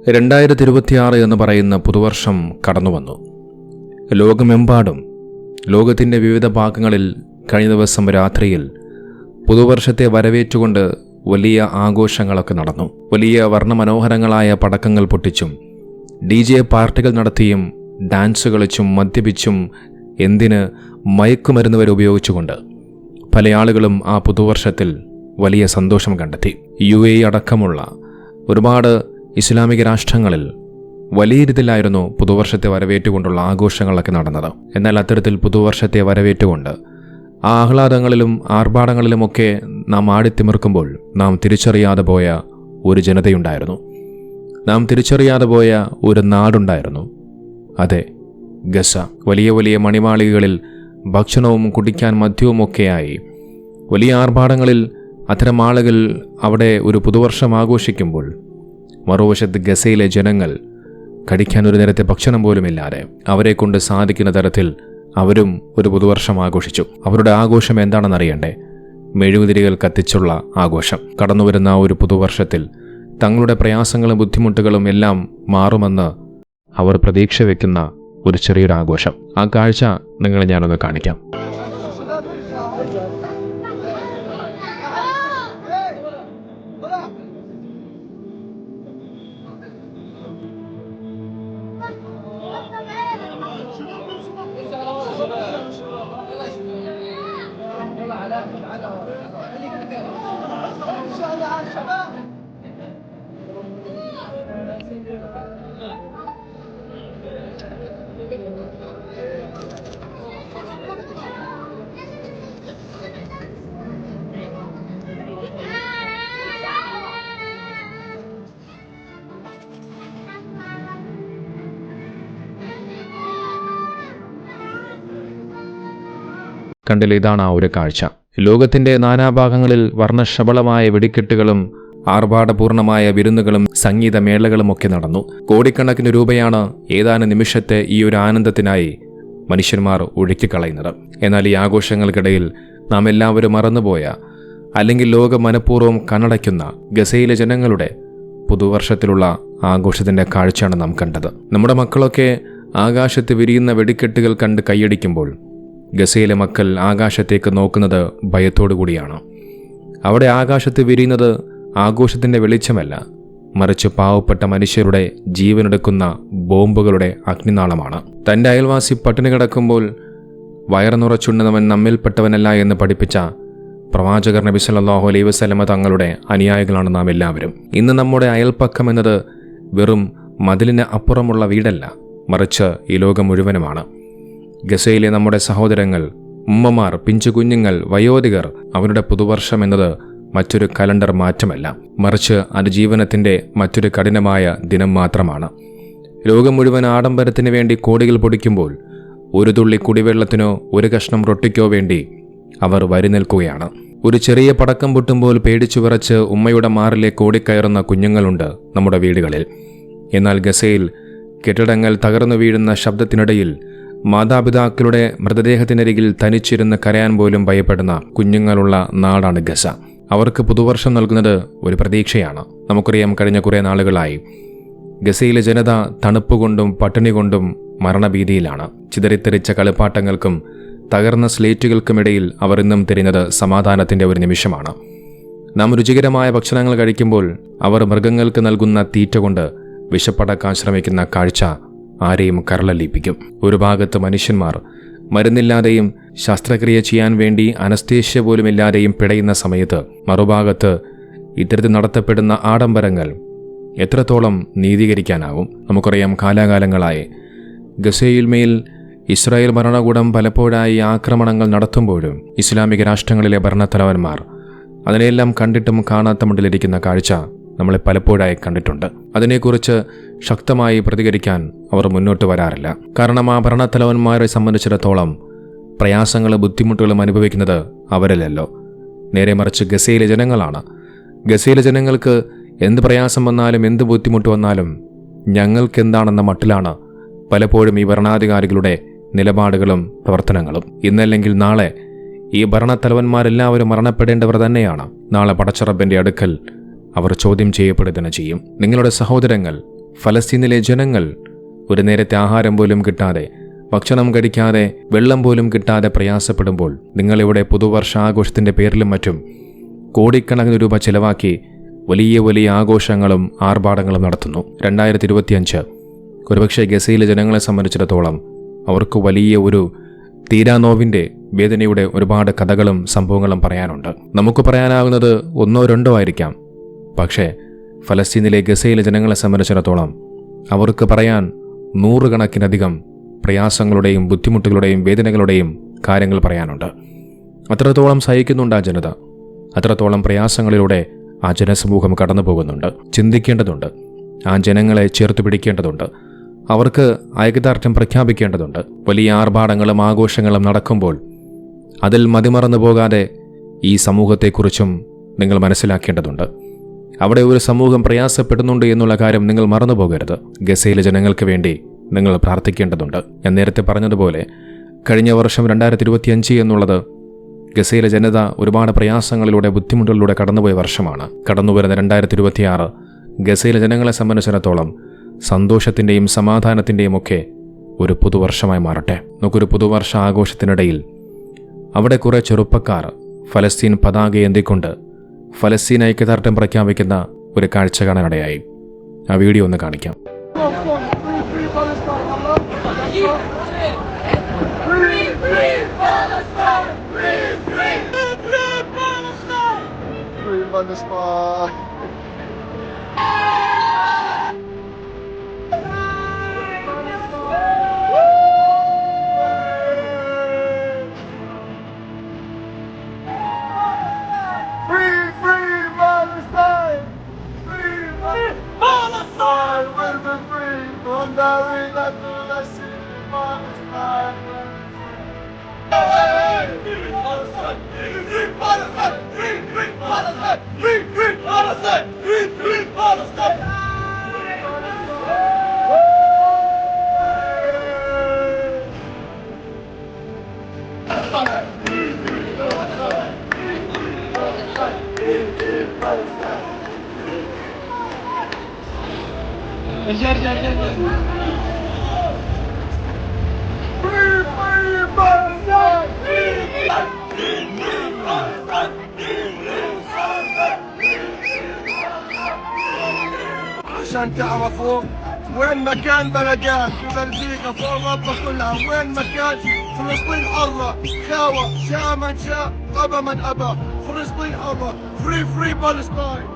2026 എന്ന് പറയുന്ന പുതുവർഷം കടന്നുവന്നു. ലോകമെമ്പാടും ലോകത്തിൻ്റെ വിവിധ ഭാഗങ്ങളിൽ കഴിഞ്ഞ ദിവസം രാത്രിയിൽ പുതുവർഷത്തെ വരവേറ്റുകൊണ്ട് വലിയ ആഘോഷങ്ങളൊക്കെ നടന്നു. വലിയ വർണ്ണമനോഹരങ്ങളായ പടക്കങ്ങൾ പൊട്ടിച്ചും DJ പാർട്ടികൾ നടത്തിയും ഡാൻസ് കളിച്ചും മദ്യപിച്ചും എന്തിന് മയക്കുമരുന്ന് വരെ ഉപയോഗിച്ചുകൊണ്ട് പല ആളുകളും ആ പുതുവർഷത്തിൽ വലിയ സന്തോഷം കണ്ടെത്തി. UAE അടക്കമുള്ള ഒരുപാട് ഇസ്ലാമിക രാഷ്ട്രങ്ങളിൽ വലിയ രീതിയിലായിരുന്നു പുതുവർഷത്തെ വരവേറ്റുകൊണ്ടുള്ള ആഘോഷങ്ങളൊക്കെ നടന്നത്. എന്നാൽ അത്തരത്തിൽ പുതുവർഷത്തെ വരവേറ്റുകൊണ്ട് ആ ആഹ്ലാദങ്ങളിലും ആർഭാടങ്ങളിലുമൊക്കെ നാം ആടിത്തിമിർക്കുമ്പോൾ നാം തിരിച്ചറിയാതെ പോയ ഒരു ജനതയുണ്ടായിരുന്നു. നാം തിരിച്ചറിയാതെ പോയ ഒരു നാടുണ്ടായിരുന്നു. അതെ, ഗസ. വലിയ വലിയ മണിമാളികകളിൽ ഭക്ഷണവും കുടിക്കാൻ മദ്യവുമൊക്കെയായി വലിയ ആർഭാടങ്ങളിൽ അത്തരം ആളുകൾ അവിടെ ഒരു പുതുവർഷം ആഘോഷിക്കുമ്പോൾ മറുവശത്ത് ഗസയിലെ ജനങ്ങൾ കഴിക്കാൻ ഒരു നേരത്തെ ഭക്ഷണം പോലുമില്ലാതെ അവരെ കൊണ്ട് സാധിക്കുന്ന തരത്തിൽ അവരും ഒരു പുതുവർഷം ആഘോഷിച്ചു. അവരുടെ ആഘോഷം എന്താണെന്നറിയണ്ടേ? മെഴുകുതിരികൾ കത്തിച്ചുള്ള ആഘോഷം. കടന്നുവരുന്ന ഒരു പുതുവർഷത്തിൽ തങ്ങളുടെ പ്രയാസങ്ങളും ബുദ്ധിമുട്ടുകളും എല്ലാം മാറുമെന്ന് അവർ പ്രതീക്ഷ വയ്ക്കുന്ന ഒരു ചെറിയൊരു ആഘോഷം. ആ കാഴ്ച നിങ്ങളെ ഞാനൊന്ന് കാണിക്കാം. കണ്ടില്ല, ഇതാണ് ആ ഒരു കാഴ്ച. ലോകത്തിൻ്റെ നാനാഭാഗങ്ങളിൽ വർണ്ണശബളമായ വെടിക്കെട്ടുകളും ആർഭാടപൂർണമായ വിരുന്നുകളും സംഗീതമേളകളും ഒക്കെ നടന്നു. കോടിക്കണക്കിന് രൂപയാണ് ഏതാനും നിമിഷത്തെ ഈ ഒരു ആനന്ദത്തിനായി മനുഷ്യന്മാർ ഒഴുക്കിക്കളയുന്നത്. എന്നാൽ ഈ ആഘോഷങ്ങൾക്കിടയിൽ നാം എല്ലാവരും മറന്നുപോയ, അല്ലെങ്കിൽ ലോകം മനഃപൂർവ്വം കണ്ണടയ്ക്കുന്ന ഗസയിലെ ജനങ്ങളുടെ പുതുവർഷത്തിലുള്ള ആഘോഷത്തിൻ്റെ കാഴ്ചയാണ് നാം കണ്ടത്. നമ്മുടെ മക്കളൊക്കെ ആകാശത്ത് വിരിയുന്ന വെടിക്കെട്ടുകൾ കണ്ട് കൈയടിക്കുമ്പോൾ ഗസയിലെ മക്കൾ ആകാശത്തേക്ക് നോക്കുന്നത് ഭയത്തോടു കൂടിയാണ്. അവിടെ ആകാശത്ത് വിരിയുന്നത് ആഘോഷത്തിൻ്റെ വെളിച്ചമല്ല, മറിച്ച് പാവപ്പെട്ട മനുഷ്യരുടെ ജീവനെടുക്കുന്ന ബോംബുകളുടെ അഗ്നിനാളമാണ്. തൻ്റെ അയൽവാസി പട്ടിണി കിടക്കുമ്പോൾ വയറ് നിറച്ചുണ്ണവൻ നമ്മിൽപ്പെട്ടവനല്ല എന്ന് പഠിപ്പിച്ച പ്രവാചകർ നബി സല്ലല്ലാഹു അലൈഹി വസല്ലമ തങ്ങളുടെ അനുയായികളാണ് നാം എല്ലാവരും. ഇന്ന് നമ്മുടെ അയൽപ്പക്കം എന്നത് വെറും മതിലിന് അപ്പുറമുള്ള വീടല്ല, മറിച്ച് ഈ ലോകം മുഴുവനുമാണ്. ഗസയിലെ നമ്മുടെ സഹോദരങ്ങൾ, ഉമ്മമാർ, പിഞ്ചു കുഞ്ഞുങ്ങൾ, വയോധികർ, അവരുടെ പുതുവർഷം എന്നത് മറ്റൊരു കലണ്ടർ മാറ്റമല്ല, മറിച്ച് അതിജീവനത്തിൻ്റെ മറ്റൊരു കഠിനമായ ദിനം മാത്രമാണ്. ലോകം മുഴുവൻ ആഡംബരത്തിന് വേണ്ടി കോടികൾ പൊടിക്കുമ്പോൾ ഒരു തുള്ളി കുടിവെള്ളത്തിനോ ഒരു കഷ്ണം റൊട്ടിക്കോ വേണ്ടി അവർ വരി നിൽക്കുകയാണ്. ഒരു ചെറിയ പടക്കം പൊട്ടുമ്പോൾ പേടിച്ചു വിറച്ച് ഉമ്മയുടെ മാറിലേക്ക് ഓടിക്കയറുന്ന കുഞ്ഞുങ്ങളുണ്ട് നമ്മുടെ വീടുകളിൽ. എന്നാൽ ഗസയിൽ കെട്ടിടങ്ങൾ തകർന്നു വീഴുന്ന ശബ്ദത്തിനിടയിൽ മാതാപിതാക്കളുടെ മൃതദേഹത്തിനരികിൽ തനിച്ചിരുന്ന് കരയാൻ പോലും ഭയപ്പെടുന്ന കുഞ്ഞുങ്ങളുള്ള നാടാണ് ഗസ. അവർക്ക് പുതുവർഷം നൽകുന്നത് ഒരു പ്രതീക്ഷയാണ്. നമുക്കറിയാം, കഴിഞ്ഞ കുറേ നാളുകളായി ഗസയിലെ ജനത തണുപ്പുകൊണ്ടും പട്ടിണി കൊണ്ടും മരണഭീതിയിലാണ്. ചിതറിത്തെറിച്ച കളിപ്പാട്ടങ്ങൾക്കും തകർന്ന സ്ലേറ്റുകൾക്കുമിടയിൽ അവർ ഇന്നും തിരിഞ്ഞത് സമാധാനത്തിൻ്റെ ഒരു നിമിഷമാണ്. നാം രുചികരമായ ഭക്ഷണങ്ങൾ കഴിക്കുമ്പോൾ അവർ മൃഗങ്ങൾക്ക് നൽകുന്ന തീറ്റ കൊണ്ട് വിശപ്പടക്കാൻ ശ്രമിക്കുന്ന കാഴ്ച ആരെയും കരളലിപ്പിക്കും. ഒരു ഭാഗത്ത് മനുഷ്യന്മാർ മരുന്നില്ലാതെയും ശസ്ത്രക്രിയ ചെയ്യാൻ വേണ്ടി അനസ്തേഷ്യ പോലുമില്ലാതെയും പിടയുന്ന സമയത്ത് മറുഭാഗത്ത് ഇത്തരത്തിൽ നടത്തപ്പെടുന്ന ആഡംബരങ്ങൾ എത്രത്തോളം നീതീകരിക്കാനാവും? നമുക്കറിയാം, കാലാകാലങ്ങളായി ഗസയിൽ മേൽ ഇസ്രായേൽ ഭരണകൂടം പലപ്പോഴായി ആക്രമണങ്ങൾ നടത്തുമ്പോഴും ഇസ്ലാമിക രാഷ്ട്രങ്ങളിലെ ഭരണത്തലവന്മാർ അതിനെല്ലാം കണ്ടിട്ടും കാണാത്ത മുണ്ടിലിരിക്കുന്ന കാഴ്ച നമ്മളെ പലപ്പോഴായി കണ്ടിട്ടുണ്ട്. അതിനെക്കുറിച്ച് ശക്തമായി പ്രതികരിക്കാൻ അവർ മുന്നോട്ട് വരാറില്ല. കാരണം ആ ഭരണത്തലവന്മാരെ സംബന്ധിച്ചിടത്തോളം പ്രയാസങ്ങളും ബുദ്ധിമുട്ടുകളും അനുഭവിക്കുന്നത് അവരല്ലല്ലോ, നേരെ മറിച്ച് ഗസയിലെ ജനങ്ങളാണ്. ഗസയിലെ ജനങ്ങൾക്ക് എന്ത് പ്രയാസം വന്നാലും എന്ത് ബുദ്ധിമുട്ട് വന്നാലും ഞങ്ങൾക്കെന്താണെന്ന മട്ടിലാണ് പലപ്പോഴും ഈ ഭരണാധികാരികളുടെ നിലപാടുകളും പ്രവർത്തനങ്ങളും. ഇന്നല്ലെങ്കിൽ നാളെ ഈ ഭരണത്തലവന്മാരെല്ലാവരും മരണപ്പെടേണ്ടവർ തന്നെയാണ്. നാളെ പടച്ചറബിൻ്റെ അടുക്കൽ അവർ ചോദ്യം ചെയ്യപ്പെടുക തന്നെ ചെയ്യും. നിങ്ങളുടെ സഹോദരങ്ങൾ ഫലസ്തീനിലെ ജനങ്ങൾ ഒരു നേരത്തെ ആഹാരം പോലും കിട്ടാതെ, ഭക്ഷണം കഴിക്കാതെ, വെള്ളം പോലും കിട്ടാതെ പ്രയാസപ്പെടുമ്പോൾ നിങ്ങളിവിടെ പുതുവർഷാഘോഷത്തിൻ്റെ പേരിലും മറ്റും കോടിക്കണക്കിന് രൂപ ചെലവാക്കി വലിയ വലിയ ആഘോഷങ്ങളും ആർഭാടങ്ങളും നടത്തുന്നു. 2025 ഒരുപക്ഷെ ഗസയിലെ ജനങ്ങളെ സംബന്ധിച്ചിടത്തോളം അവർക്ക് വലിയ ഒരു തീരാനോവിൻ്റെ വേദനയുടെ ഒരുപാട് കഥകളും സംഭവങ്ങളും പറയാനുണ്ട്. നമുക്ക് പറയാനാകുന്നത് 1-2 ആയിരിക്കാം. പക്ഷേ ഫലസ്തീനിലെ ഗസയിലെ ജനങ്ങളെ സംബന്ധിച്ചിടത്തോളം അവർക്ക് പറയാൻ 100 കണക്കിനധികം പ്രയാസങ്ങളുടെയും ബുദ്ധിമുട്ടുകളുടെയും വേദനകളുടെയും കാര്യങ്ങൾ പറയാനുണ്ട്. അത്രത്തോളം സഹിക്കുന്നുണ്ട് ആ ജനത. അത്രത്തോളം പ്രയാസങ്ങളിലൂടെ ആ ജനസമൂഹം കടന്നു പോകുന്നുണ്ട്. ചിന്തിക്കേണ്ടതുണ്ട്. ആ ജനങ്ങളെ ചേർത്ത് പിടിക്കേണ്ടതുണ്ട്. അവർക്ക് ഐക്യദാർഢ്യം പ്രഖ്യാപിക്കേണ്ടതുണ്ട്. വലിയ ആർഭാടങ്ങളും ആഘോഷങ്ങളും നടക്കുമ്പോൾ അതിൽ മതിമറന്നു പോകാതെ ഈ സമൂഹത്തെക്കുറിച്ചും നിങ്ങൾ മനസ്സിലാക്കേണ്ടതുണ്ട്. അവിടെ ഒരു സമൂഹം പ്രയാസപ്പെടുന്നുണ്ട് എന്നുള്ള കാര്യം നിങ്ങൾ മറന്നു പോകരുത്. ഗസയിലെ ജനങ്ങൾക്ക് വേണ്ടി നിങ്ങൾ പ്രാർത്ഥിക്കേണ്ടതുണ്ട്. ഞാൻ നേരത്തെ പറഞ്ഞതുപോലെ കഴിഞ്ഞ വർഷം 2025 എന്നുള്ളത് ഗസയിലെ ജനത ഒരുപാട് പ്രയാസങ്ങളിലൂടെ ബുദ്ധിമുട്ടുകളിലൂടെ കടന്നുപോയ വർഷമാണ്. കടന്നുവരുന്ന 2026 ഗസയിലെ ജനങ്ങളെ സംബന്ധിച്ചിടത്തോളം സന്തോഷത്തിൻ്റെയും സമാധാനത്തിൻ്റെയും ഒക്കെ ഒരു പുതുവർഷമായി മാറട്ടെ. നമുക്കൊരു പുതുവർഷ ആഘോഷത്തിനിടയിൽ അവിടെ കുറേ ചെറുപ്പക്കാർ ഫലസ്തീൻ പതാക ഏന്തിക്കൊണ്ട് ഫലസ്തീൻ ഐക്യദാർഢ്യം പ്രഖ്യാപിക്കുന്ന ഒരു കാഴ്ച കാണാനിടയായി. ആ വീഡിയോ ഒന്ന് കാണിക്കാം. عشان تعرفوا وين مكان بلدان في بلجيكا في اوروبا كلها، وين مكان فلسطين حرة، خاوة شاء من شاء أبى من أبى، فلسطين حرة، فري فري بالستاين.